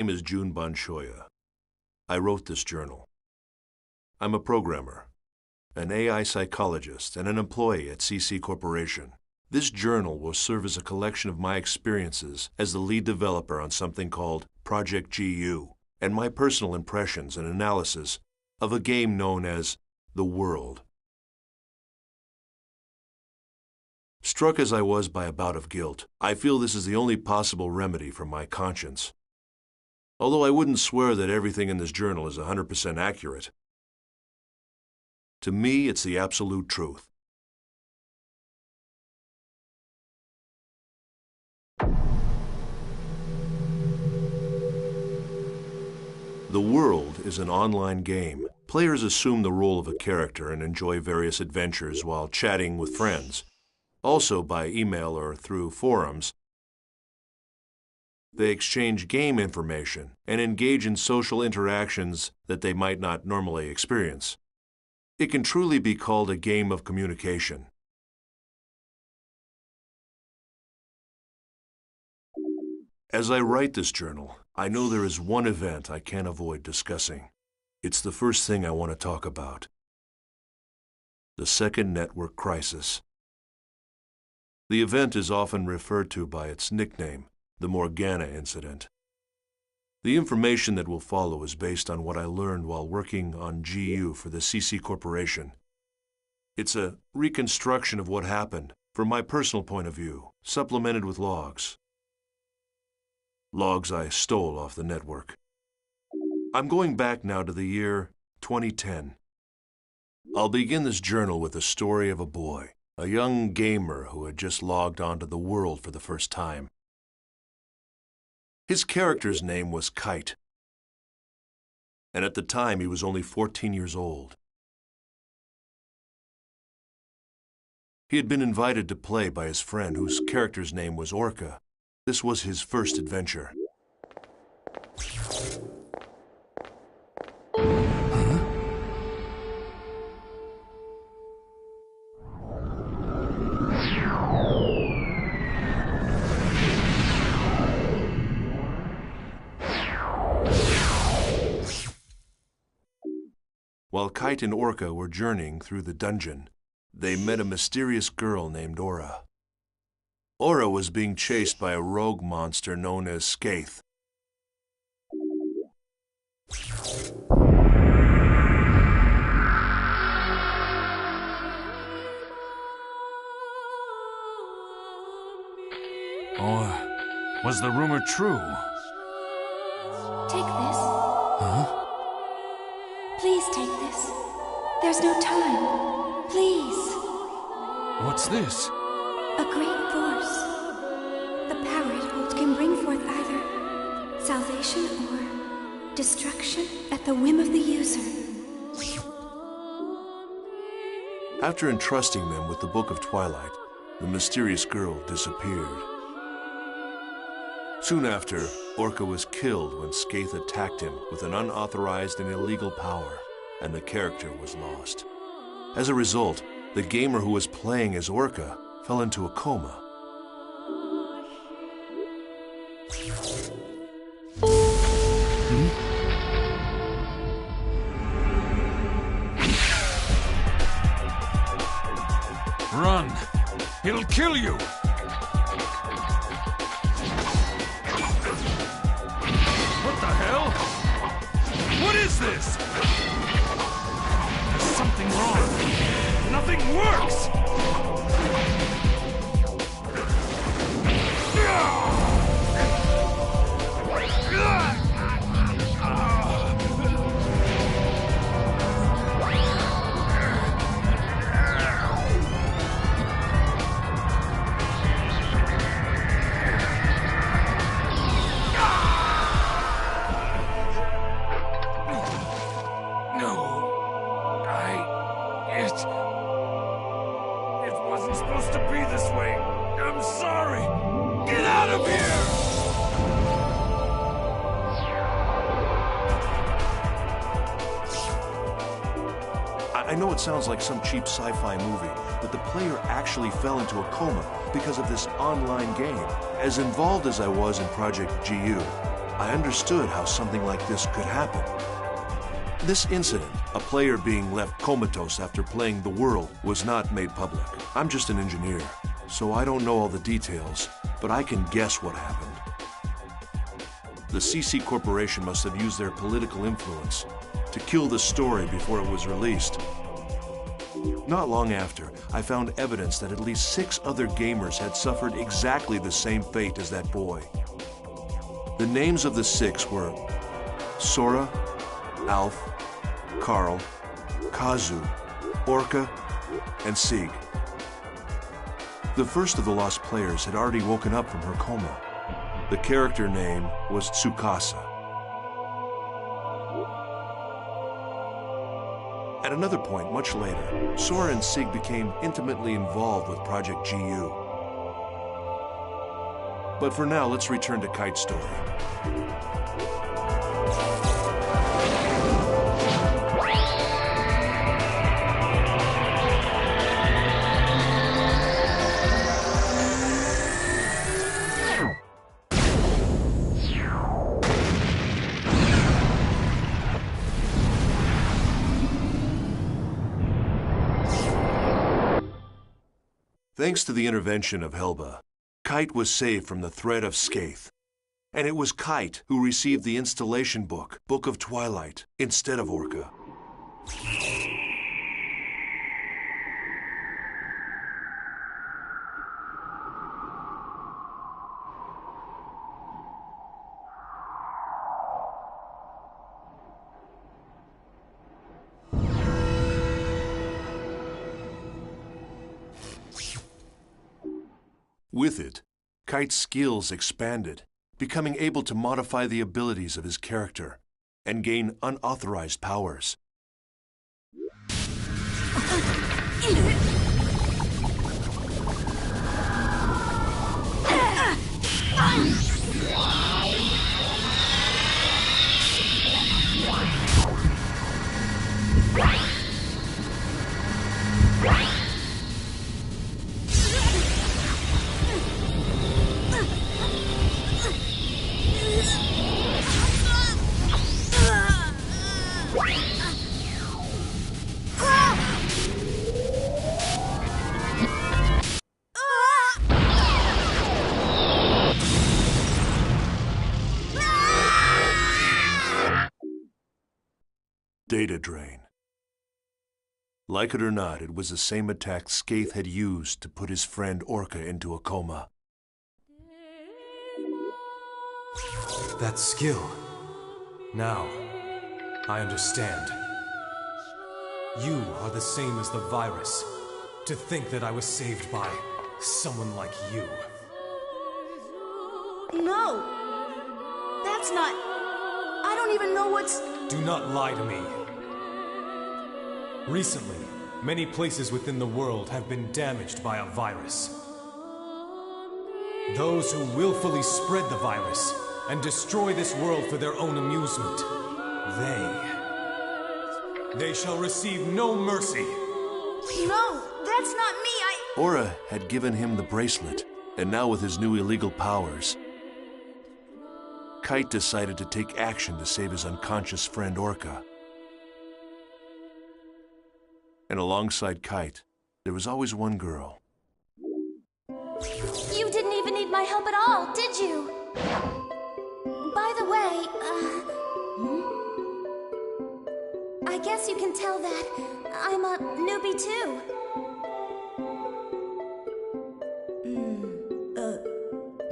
My name is Jun Banshoya. I wrote this journal. I'm a programmer, an AI psychologist, and an employee at CC Corporation. This journal will serve as a collection of my experiences as the lead developer on something called Project GU, and my personal impressions and analysis of a game known as The World. Struck as I was by a bout of guilt, I feel this is the only possible remedy for my conscience. Although I wouldn't swear that everything in this journal is 100% accurate. To me, it's the absolute truth. The World is an online game. Players assume the role of a character and enjoy various adventures while chatting with friends. Also by email or through forums, they exchange game information and engage in social interactions that they might not normally experience. It can truly be called a game of communication. As I write this journal, I know there is one event I can't avoid discussing. It's the first thing I want to talk about. The second network crisis. The event is often referred to by its nickname, the Morgana incident. The information that will follow is based on what I learned while working on GU for the CC Corporation. It's a reconstruction of what happened from my personal point of view, supplemented with logs. Logs I stole off the network. I'm going back now to the year 2010. I'll begin this journal with the story of a boy, a young gamer who had just logged onto the World for the first time. His character's name was Kite, and at the time he was only 14 years old. He had been invited to play by his friend whose character's name was Orca. This was his first adventure. While Kite and Orca were journeying through the dungeon, they met a mysterious girl named Aura. Aura was being chased by a rogue monster known as Skaith. Or was the rumor true? Take this. Huh? Please take this. There's no time. Please. What's this? A great force. The power it holds can bring forth either salvation or destruction at the whim of the user. After entrusting them with the Book of Twilight, the mysterious girl disappeared. Soon after, Orca was killed when Skaith attacked him with an unauthorized and illegal power, and the character was lost. As a result, the gamer who was playing as Orca fell into a coma. Run! It'll kill you! What the hell? What is this? There's something wrong. Nothing works! It wasn't supposed to be this way. I'm sorry. Get out of here! I know it sounds like some cheap sci-fi movie, but the player actually fell into a coma because of this online game. As involved as I was in Project GU, I understood how something like this could happen. This incident, a player being left comatose after playing the world, was not made public. I'm just an engineer, so I don't know all the details, but I can guess what happened. The CC Corporation must have used their political influence to kill the story before it was released. Not long after, I found evidence that at least 6 other gamers had suffered exactly the same fate as that boy. The names of the 6 were Sora, Alf, Carl, Kazu, Orca, and Sig. The first of the lost players had already woken up from her coma. The character name was Tsukasa. At another point, much later, Sora and Sig became intimately involved with Project GU. But for now, let's return to Kite's story. Thanks to the intervention of Helba, Kite was saved from the threat of Skaith. And it was Kite who received the installation book, Book of Twilight, instead of Orca. With it, Kite's skills expanded, becoming able to modify the abilities of his character and gain unauthorized powers. Data drain. Like it or not, it was the same attack Skaith had used to put his friend Orca into a coma. That skill. Now, I understand. You are the same as the virus. To think that I was saved by someone like you. No! That's not... I don't even know what's... Do not lie to me. Recently, many places within the world have been damaged by a virus. Those who willfully spread the virus and destroy this world for their own amusement, they shall receive no mercy. No, that's not me, Aura had given him the bracelet, and now with his new illegal powers, Kite decided to take action to save his unconscious friend Orca. And alongside Kite, there was always one girl. You didn't even need my help at all, did you? By the way, I guess you can tell that I'm a newbie too.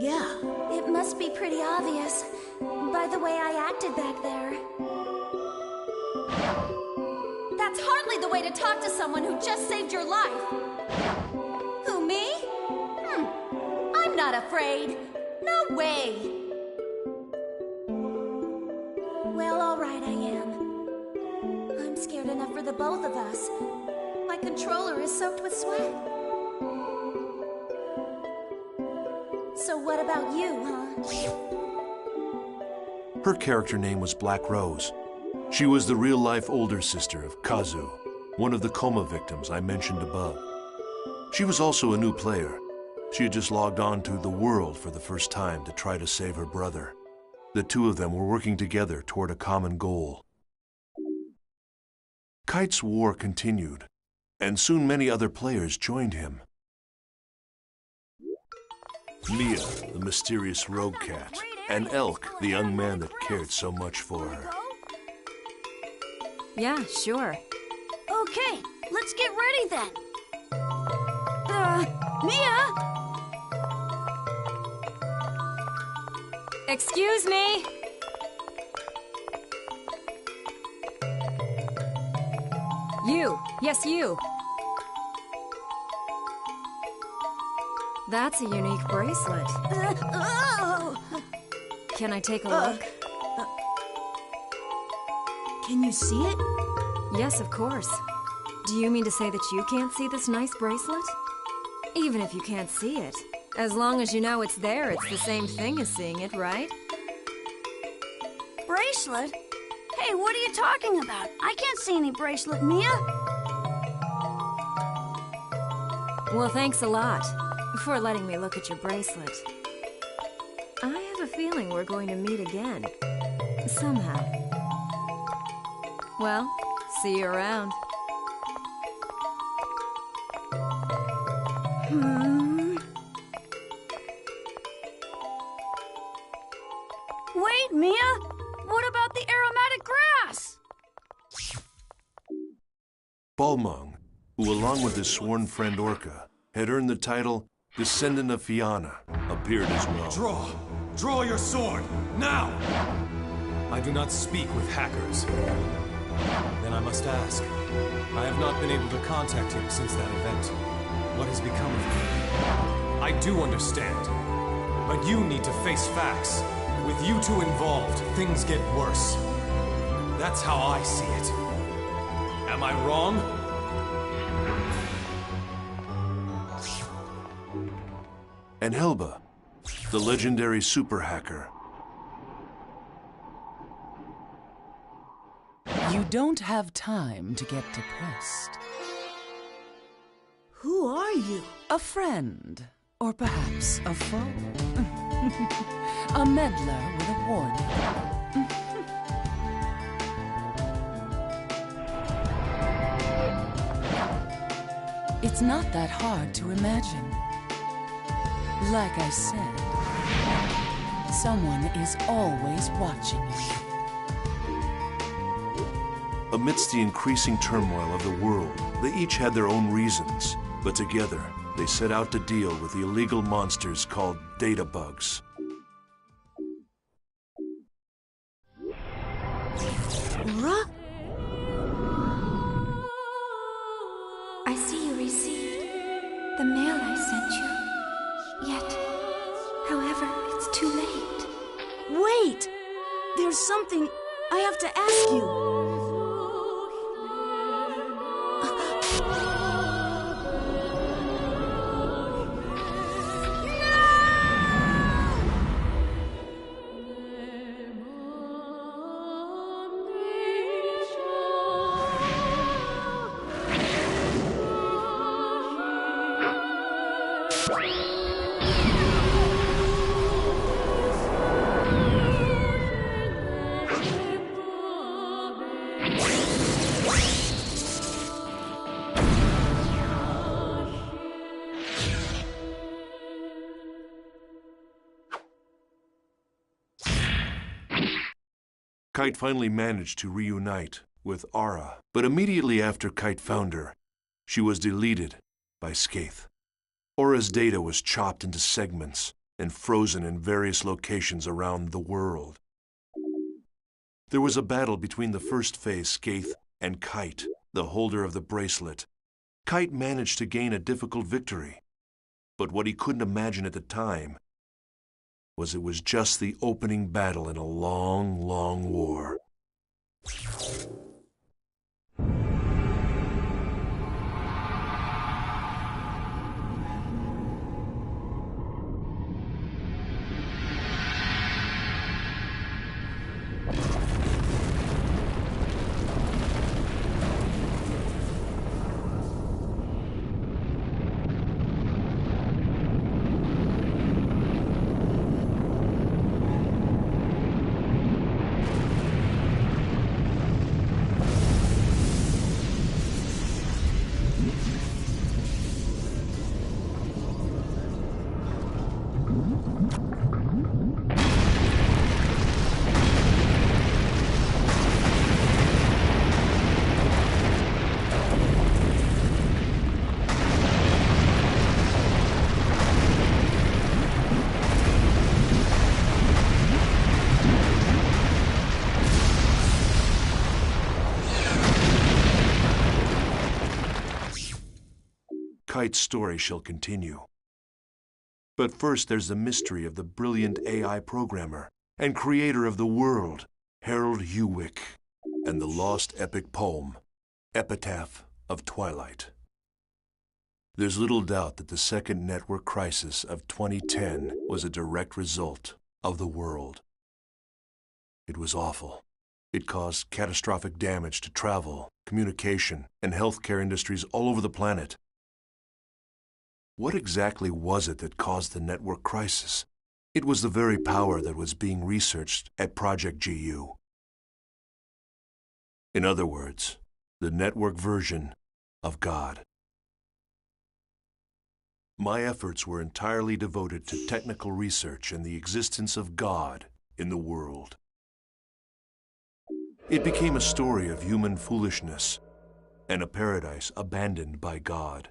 Yeah. It must be pretty obvious by the way I acted back there. That's hardly the way to talk to someone who just saved your life. Who, me? I'm not afraid. No way. Well, all right, I am. I'm scared enough for the both of us. My controller is soaked with sweat. So what about you, huh? Her character name was Black Rose. She was the real-life older sister of Kazu, one of the coma victims I mentioned above. She was also a new player. She had just logged on to the world for the first time to try to save her brother. The two of them were working together toward a common goal. Kite's war continued, and soon many other players joined him. Mia, the mysterious rogue cat, and Elk, the young man that cared so much for her. Yeah, sure. Okay, let's get ready then. Mia? Excuse me? You. Yes, you. That's a unique bracelet. Can I take a look? Can you see it? Yes, of course. Do you mean to say that you can't see this nice bracelet? Even if you can't see it, as long as you know it's there, it's the same thing as seeing it, right? Bracelet? Hey, what are you talking about? I can't see any bracelet, Mia. Well, thanks a lot for letting me look at your bracelet. I have a feeling we're going to meet again. Somehow. Well, see you around. Wait, Mia! What about the aromatic grass? Balmung, who along with his sworn friend Orca, had earned the title Descendant of Fianna, appeared as well. Draw! Draw your sword! Now! I do not speak with hackers. Then I must ask. I have not been able to contact him since that event. What has become of him? I do understand. But you need to face facts. With you two involved, things get worse. That's how I see it. Am I wrong? And Helba, the legendary super hacker. You don't have time to get depressed. Who are you? A friend, or perhaps a foe. A meddler with a warning. It's not that hard to imagine. Like I said, someone is always watching you. Amidst the increasing turmoil of the world, they each had their own reasons, but together they set out to deal with the illegal monsters called data bugs. Laura? I see you received the mail I sent you. Yet, however, it's too late. Wait! There's something I have to ask you. Kite finally managed to reunite with Ara, but immediately after Kite found her, she was deleted by Skaith. Aura's data was chopped into segments and frozen in various locations around the world. There was a battle between the first phase Skaith and Kite, the holder of the bracelet. Kite managed to gain a difficult victory, but what he couldn't imagine at the time was it was just the opening battle in a long, long war. Kite's story shall continue. But first there's the mystery of the brilliant AI programmer and creator of the world, Harold Hewick, and the lost epic poem, Epitaph of Twilight. There's little doubt that the second network crisis of 2010 was a direct result of the world. It was awful. It caused catastrophic damage to travel, communication, and healthcare industries all over the planet. What exactly was it that caused the network crisis? It was the very power that was being researched at Project GU. In other words, the network version of God. My efforts were entirely devoted to technical research and the existence of God in the world. It became a story of human foolishness and a paradise abandoned by God.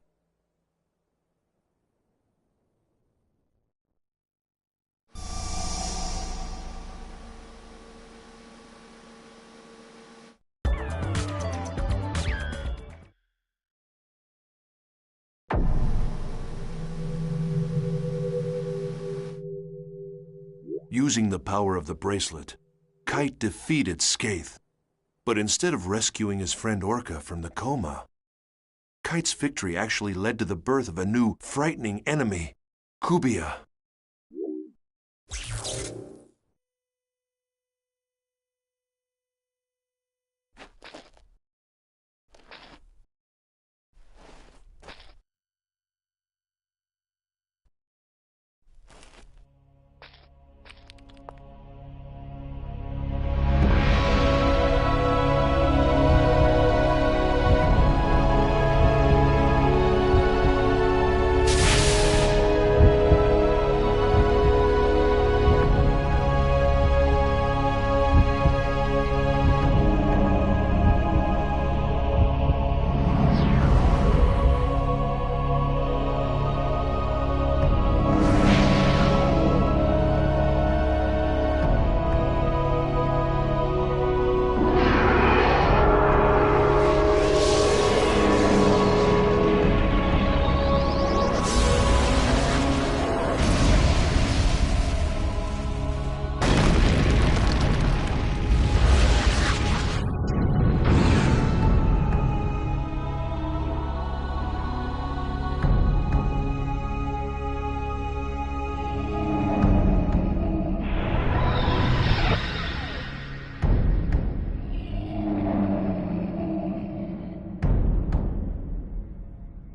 Using the power of the bracelet, Kite defeated Skaith. But instead of rescuing his friend Orca from the coma, Kite's victory actually led to the birth of a new, frightening enemy, Kubia.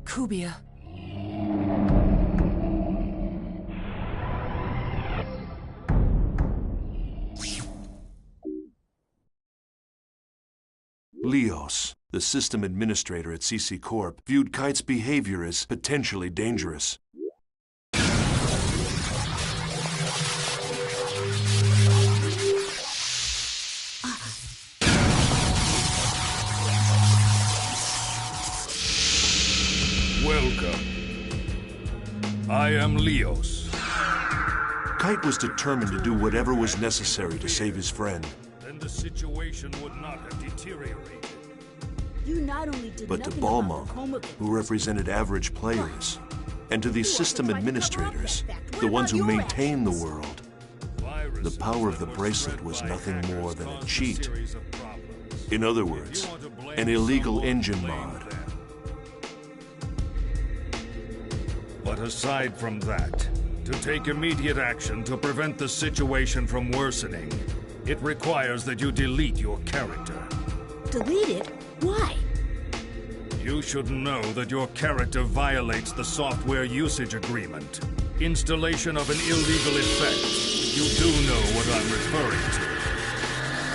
Kubia. Leos, the system administrator at CC Corp, viewed Kite's behavior as potentially dangerous. Welcome. I am Leos. Kite was determined to do whatever was necessary to save his friend. Then the situation would not have deteriorated. You not only did But to nothing about Balmung, the coma who represented average players, and to these system administrators, the ones who maintain the world, the power of the bracelet was nothing more than a cheat. In other words, an illegal engine mod. But aside from that, to take immediate action to prevent the situation from worsening, it requires that you delete your character. Delete it? Why? You should know that your character violates the software usage agreement. Installation of an illegal effect. You do know what I'm referring to.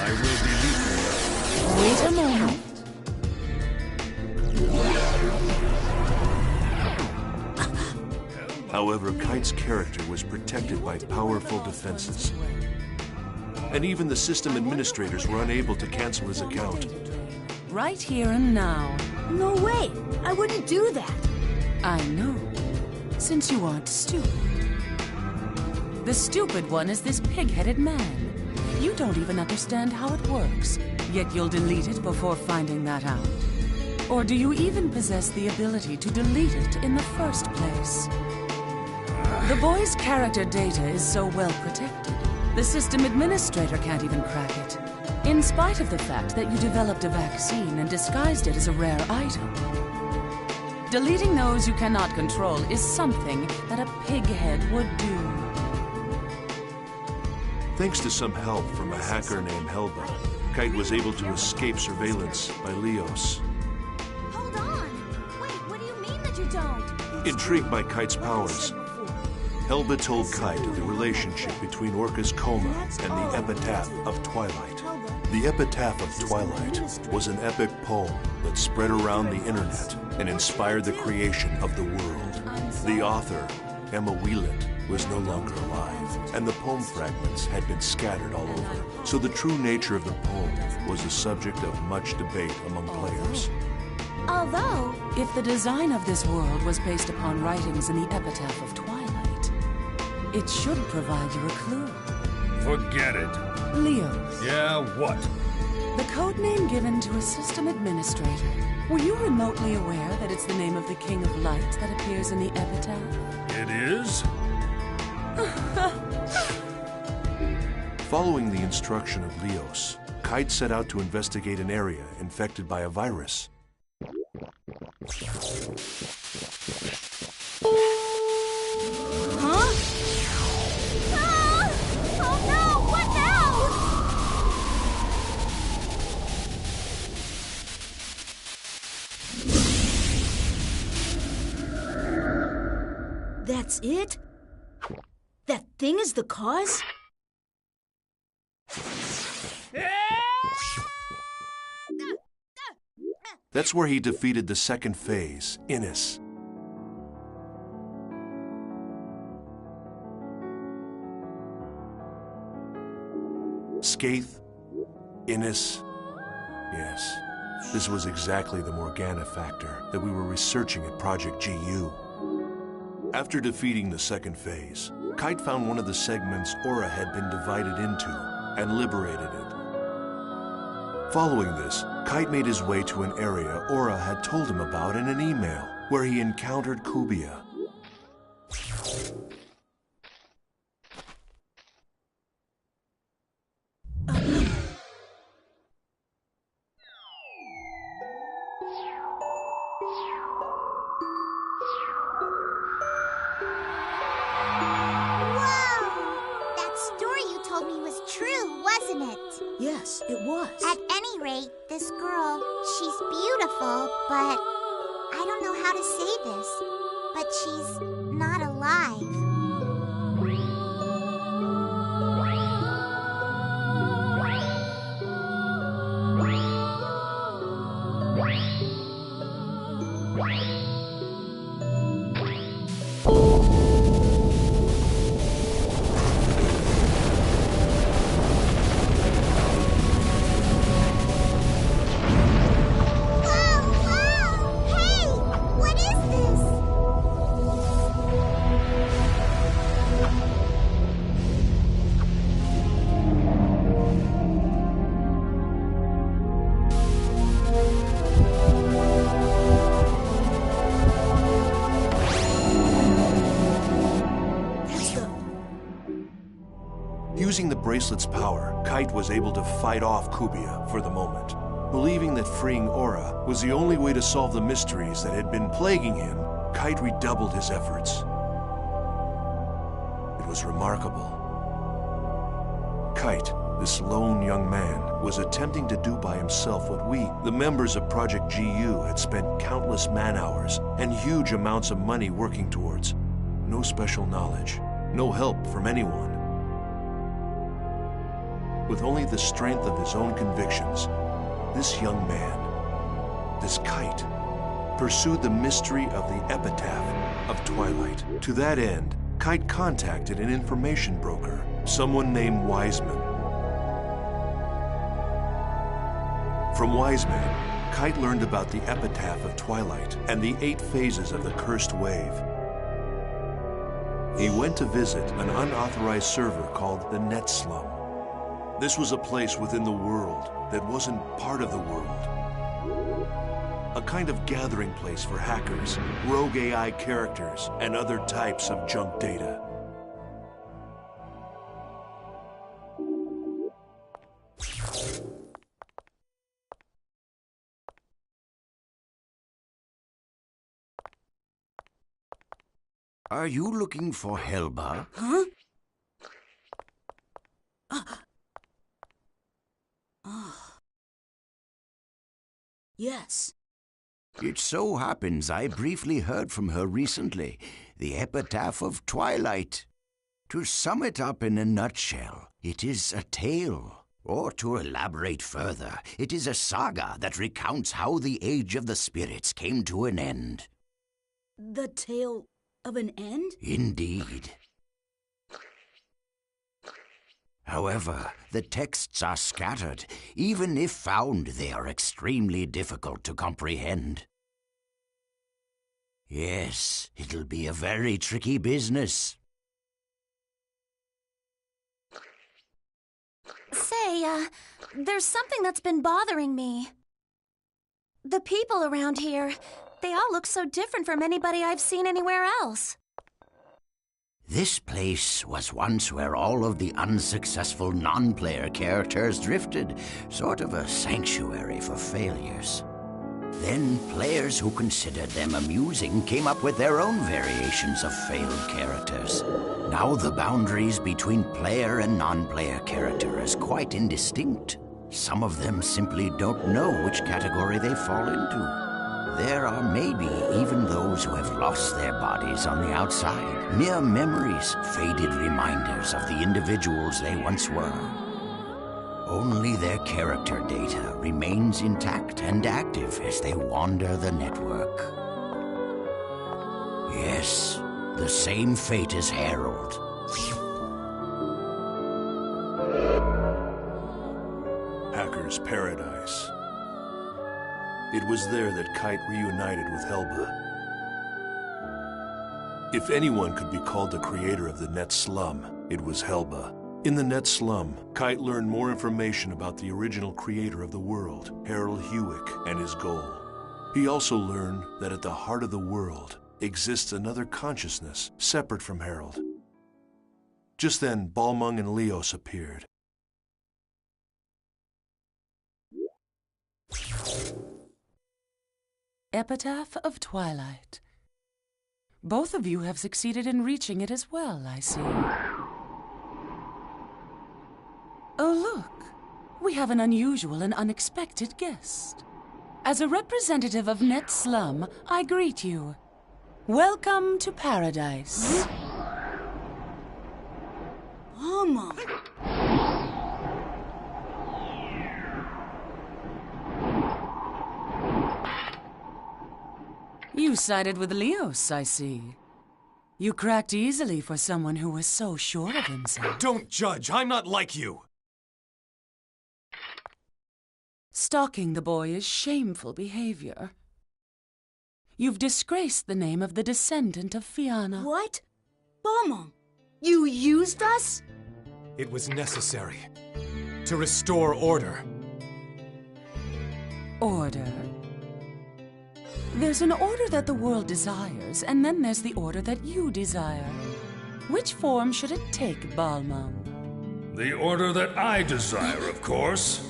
I will delete you. Wait a moment. However, Kite's character was protected by powerful defenses. And even the system administrators were unable to cancel his account. Right here and now. No way! I wouldn't do that! I know, since you aren't stupid. The stupid one is this pig-headed man. You don't even understand how it works, yet you'll delete it before finding that out. Or do you even possess the ability to delete it in the first place? The boy's character data is so well protected, the system administrator can't even crack it, in spite of the fact that you developed a vaccine and disguised it as a rare item. Deleting those you cannot control is something that a pighead would do. Thanks to some help from a hacker named Helba, Kite was able to escape surveillance by Leos. Hold on! Wait, what do you mean that you don't? Intrigued by Kite's powers, Helba told Kite of the relationship between Orca's coma and the Epitaph of Twilight. The Epitaph of Twilight was an epic poem that spread around the internet and inspired the creation of the world. The author, Emma Wieland, was no longer alive, and the poem fragments had been scattered all over. So the true nature of the poem was the subject of much debate among players. Although, if the design of this world was based upon writings in the Epitaph of Twilight, it should provide you a clue. Forget it. Leos. Yeah, what? The code name given to a system administrator. Were you remotely aware that it's the name of the King of Light that appears in the Epitaph? It is? Following the instruction of Leos, Kite set out to investigate an area infected by a virus. huh? Ah! Oh no! What now? That's it? That thing is the cause? That's where he defeated the second phase, Innis. Skaith, Innis. Yes, this was exactly the Morgana factor that we were researching at Project GU. After defeating the second phase, Kite found one of the segments Aura had been divided into and liberated it. Following this, Kite made his way to an area Aura had told him about in an email, where he encountered Kubia. Yes, it was. At any rate, this girl, she's beautiful, but I don't know how to say this, but she's not alive. Using the bracelet's power, Kite was able to fight off Kubia for the moment. Believing that freeing Aura was the only way to solve the mysteries that had been plaguing him, Kite redoubled his efforts. It was remarkable. Kite, this lone young man, was attempting to do by himself what we, the members of Project GU, had spent countless man-hours and huge amounts of money working towards. No special knowledge, no help from anyone. With only the strength of his own convictions, this young man, this Kite, pursued the mystery of the Epitaph of Twilight. To that end, Kite contacted an information broker, someone named Wiseman. From Wiseman, Kite learned about the Epitaph of Twilight and the 8 phases of the Cursed Wave. He went to visit an unauthorized server called the Net Slum. This was a place within the world that wasn't part of the world. a kind of gathering place for hackers, rogue AI characters, and other types of junk data. Are you looking for Helba? Huh? Yes. It so happens I briefly heard from her recently, the epitaph of Twilight. To sum it up in a nutshell, it is a tale. Or to elaborate further, it is a saga that recounts how the Age of the Spirits came to an end. The tale of an end? Indeed. However, the texts are scattered. Even if found, they are extremely difficult to comprehend. Yes, it'll be a very tricky business. Say, there's something that's been bothering me. The people around here, they all look so different from anybody I've seen anywhere else. This place was once where all of the unsuccessful non-player characters drifted, sort of a sanctuary for failures. Then players who considered them amusing came up with their own variations of failed characters. Now the boundaries between player and non-player character is quite indistinct. Some of them simply don't know which category they fall into. There are maybe even those who have lost their bodies on the outside, mere memories, faded reminders of the individuals they once were. Only their character data remains intact and active as they wander the network. Yes, the same fate as Harold. Hacker's Paradise. It was there that Kite reunited with Helba. If anyone could be called the creator of the Net Slum, it was Helba. In the Net Slum, Kite learned more information about the original creator of the world, Harold Hewick, and his goal. He also learned that at the heart of the world exists another consciousness separate from Harold. Just then, Balmung and Leos appeared. Epitaph of Twilight. Both of you have succeeded in reaching it as well, I see. Oh, look. We have an unusual and unexpected guest. As a representative of Net Slum, I greet you. Welcome to Paradise. Mama. You sided with Leos, I see. You cracked easily for someone who was so sure of himself. Don't judge! I'm not like you! Stalking the boy is shameful behavior. You've disgraced the name of the descendant of Fianna. What? Balmung, you used us? It was necessary. To restore order. Order. There's an order that the world desires, and then there's the order that you desire. Which form should it take, Balmung? The order that I desire, of course.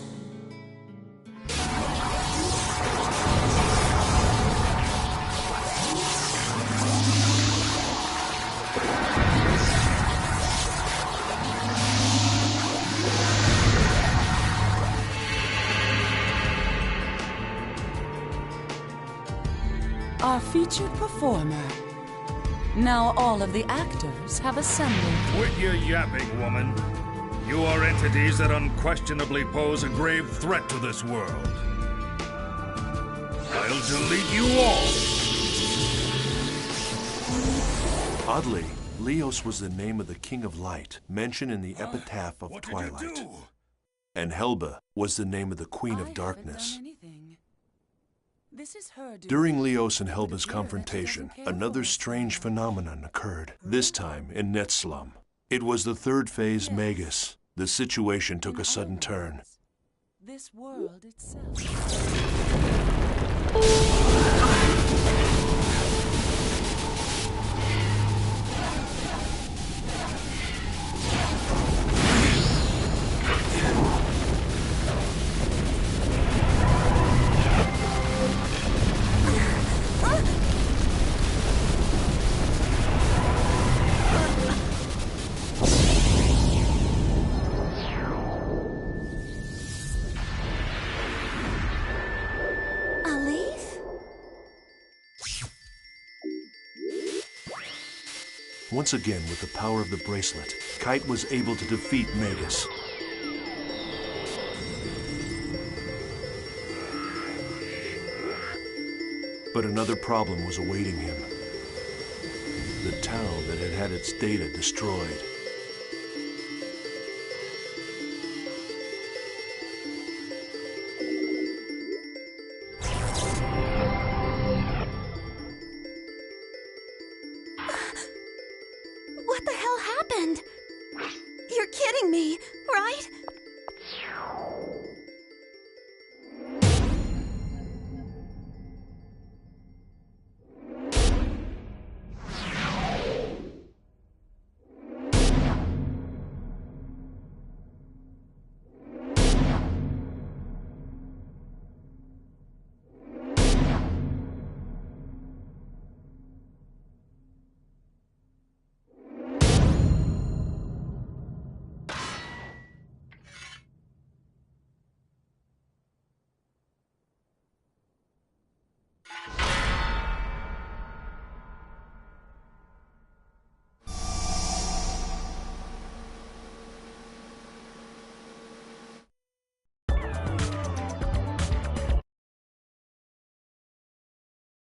Our featured performer. Now all of the actors have assembled. Quit your yapping, woman. You are entities that unquestionably pose a grave threat to this world. I'll delete you all! Oddly, Leos was the name of the King of Light, mentioned in the epitaph of Twilight. What did you do? And Helba was the name of the Queen I of Darkness. haven't done anything. This is her doing. During Leos and Helba's confrontation, another strange phenomenon occurred, this time in Net Slum. It was the third phase Magus. The situation took a sudden turn. This world itself. Once again, with the power of the bracelet, Kite was able to defeat Magus. But another problem was awaiting him. The town that had had its data destroyed.